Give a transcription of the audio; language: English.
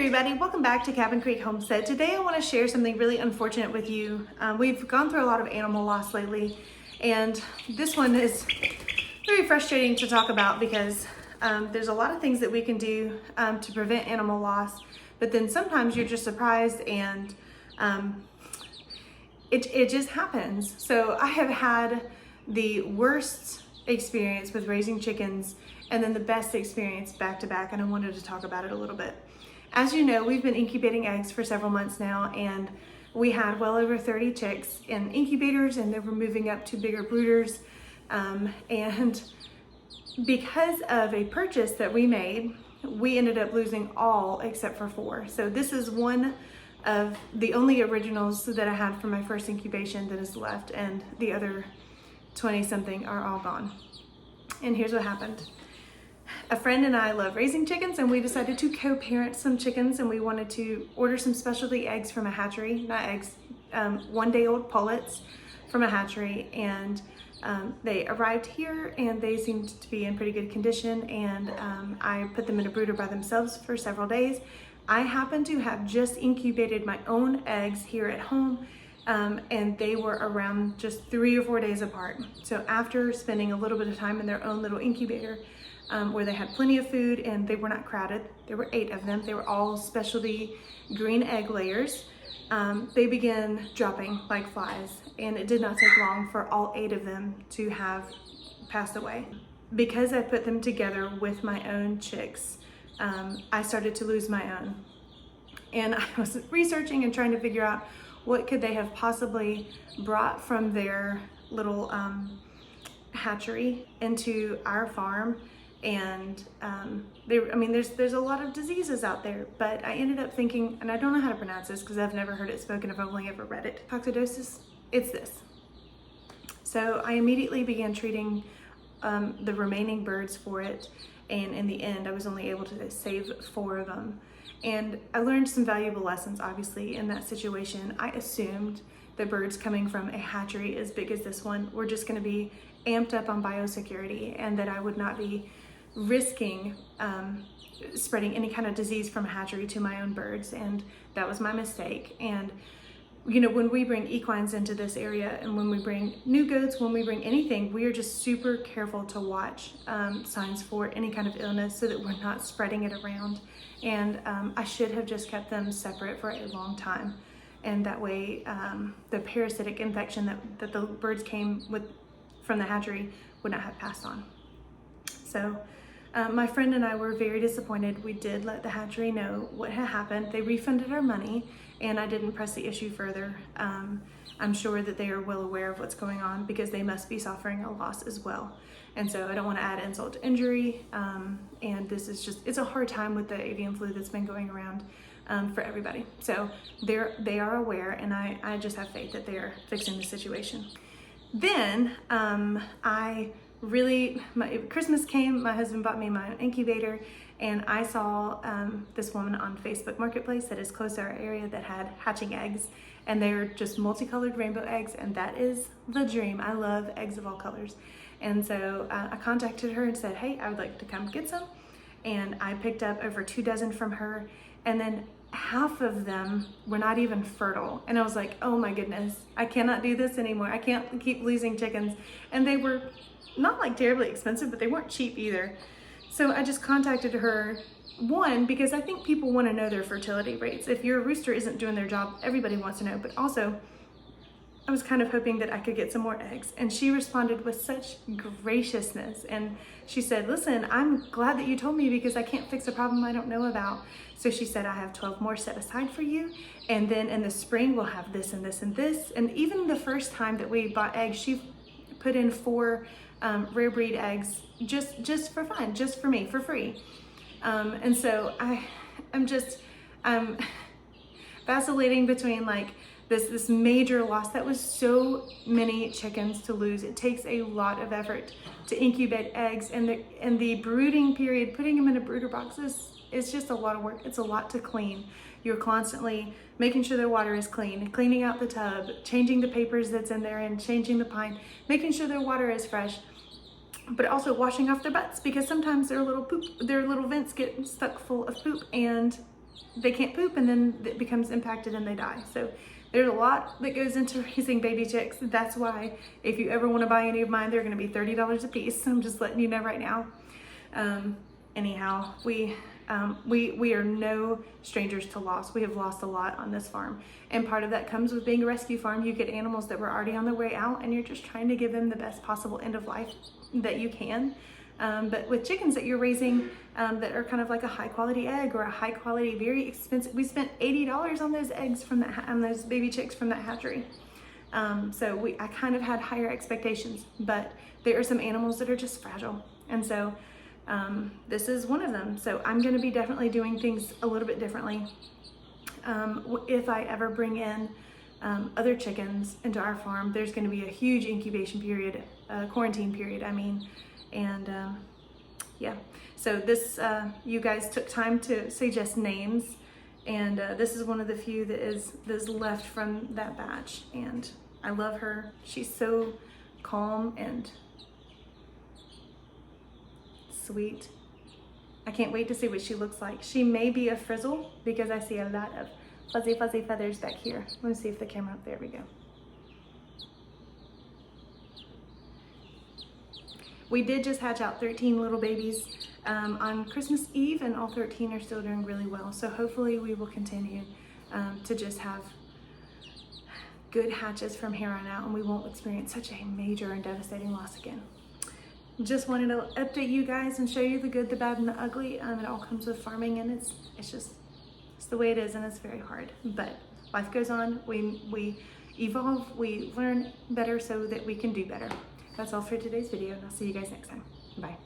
everybody, welcome back to Cabin Creek Homestead. Today I want to share something really unfortunate with you. We've gone through a lot of animal loss lately, and this one is very frustrating to talk about because there's a lot of things that we can do to prevent animal loss, but then sometimes you're just surprised and it just happens. So I have had the worst experience with raising chickens and then the best experience back to back, and I wanted to talk about it a little bit. As you know, we've been incubating eggs for several months now, and we had well over 30 chicks in incubators, and they were moving up to bigger brooders. And because of a purchase that we made, we ended up losing all except for 4. So this is one of the only originals that I had from my first incubation that is left, and the other 20 something are all gone. And here's what happened. A friend and I love raising chickens, and we decided to co-parent some chickens, and we wanted to order some specialty eggs from a hatchery, not eggs, 1-day-old pullets from a hatchery, and they arrived here and they seemed to be in pretty good condition, and I put them in a brooder by themselves for several days. I happened to have just incubated my own eggs here at home, and they were around just 3 or 4 days apart. So after spending a little bit of time in their own little incubator, where they had plenty of food and they were not crowded. There were 8 of them. They were all specialty green egg layers. They began dropping like flies, and it did not take long for all 8 of them to have passed away. Because I put them together with my own chicks, I started to lose my own. And I was researching and trying to figure out what could they have possibly brought from their little hatchery into our farm. And there's a lot of diseases out there, but I ended up thinking, and I don't know how to pronounce this because I've never heard it spoken, I've only ever read it. Coccidiosis, it's this. So I immediately began treating the remaining birds for it, and in the end I was only able to save 4 of them. And I learned some valuable lessons, obviously, in that situation. I assumed that birds coming from a hatchery as big as this one were just going to be amped up on biosecurity, and that I would not be risking spreading any kind of disease from a hatchery to my own birds, and that was my mistake. And you know, when we bring equines into this area, and when we bring new goats, when we bring anything, we are just super careful to watch signs for any kind of illness so that we're not spreading it around. And I should have just kept them separate for a long time, and that way the parasitic infection that the birds came with from the hatchery would not have passed on. So my friend and I were very disappointed. We did let the hatchery know what had happened. They refunded our money, and I didn't press the issue further. I'm sure that they are well aware of what's going on because they must be suffering a loss as well. And so I don't want to add insult to injury. And this is just, it's a hard time with the avian flu that's been going around for everybody. So they are aware, and I just have faith that they are fixing the situation. Then Christmas came, my husband bought me my incubator, and I saw this woman on Facebook Marketplace that is close to our area that had hatching eggs, and they're just multicolored rainbow eggs, and that is the dream. I love eggs of all colors. And so I contacted her and said, hey, I would like to come get some, and I picked up over 2 dozen from her, and then half of them were not even fertile. And I was like, oh my goodness, I cannot do this anymore. I can't keep losing chickens. And they were not like terribly expensive, but they weren't cheap either. So I just contacted her, one, because I think people want to know their fertility rates. If your rooster isn't doing their job, everybody wants to know. But also, I was kind of hoping that I could get some more eggs. And she responded with such graciousness. And she said, listen, I'm glad that you told me because I can't fix a problem I don't know about. So she said, I have 12 more set aside for you. And then in the spring, we'll have this and this and this. And even the first time that we bought eggs, she put in 4 rare breed eggs just for fun, just for me, for free. And so I'm vacillating between like this major loss. That was so many chickens to lose. It takes a lot of effort to incubate eggs, and the brooding period, putting them in a brooder box is just a lot of work. It's a lot to clean. You're constantly making sure their water is clean, cleaning out the tub, changing the papers that's in there and changing the pine, making sure their water is fresh, but also washing off their butts because sometimes their little vents get stuck full of poop, and they can't poop, and then it becomes impacted and they die. So there's a lot that goes into raising baby chicks. That's why if you ever want to buy any of mine, they're going to be $30 a piece. I'm just letting you know right now. Anyhow, we are no strangers to loss. We have lost a lot on this farm, and part of that comes with being a rescue farm. You get animals that were already on their way out, and you're just trying to give them the best possible end of life that you can. But with chickens that you're raising that are kind of like a high quality egg or a high quality, very expensive, we spent $80 on those eggs from that, on those baby chicks from that hatchery. So I kind of had higher expectations, but there are some animals that are just fragile. And so this is one of them. So I'm going to be definitely doing things a little bit differently. If I ever bring in other chickens into our farm, there's going to be a huge incubation period, quarantine period, I mean. And yeah, so this, you guys took time to suggest names, and this is one of the few that is left from that batch, and I love her. She's so calm and sweet. I can't wait to see what she looks like. She may be a frizzle because I see a lot of fuzzy feathers back here. Let me see if the camera, there we go. We did just hatch out 13 little babies on Christmas Eve, and all 13 are still doing really well. So hopefully we will continue to just have good hatches from here on out, and we won't experience such a major and devastating loss again. Just wanted to update you guys and show you the good, the bad, and the ugly. It all comes with farming, and it's the way it is, and it's very hard. But life goes on. We evolve, we learn better so that we can do better. That's all for today's video, and I'll see you guys next time. Bye.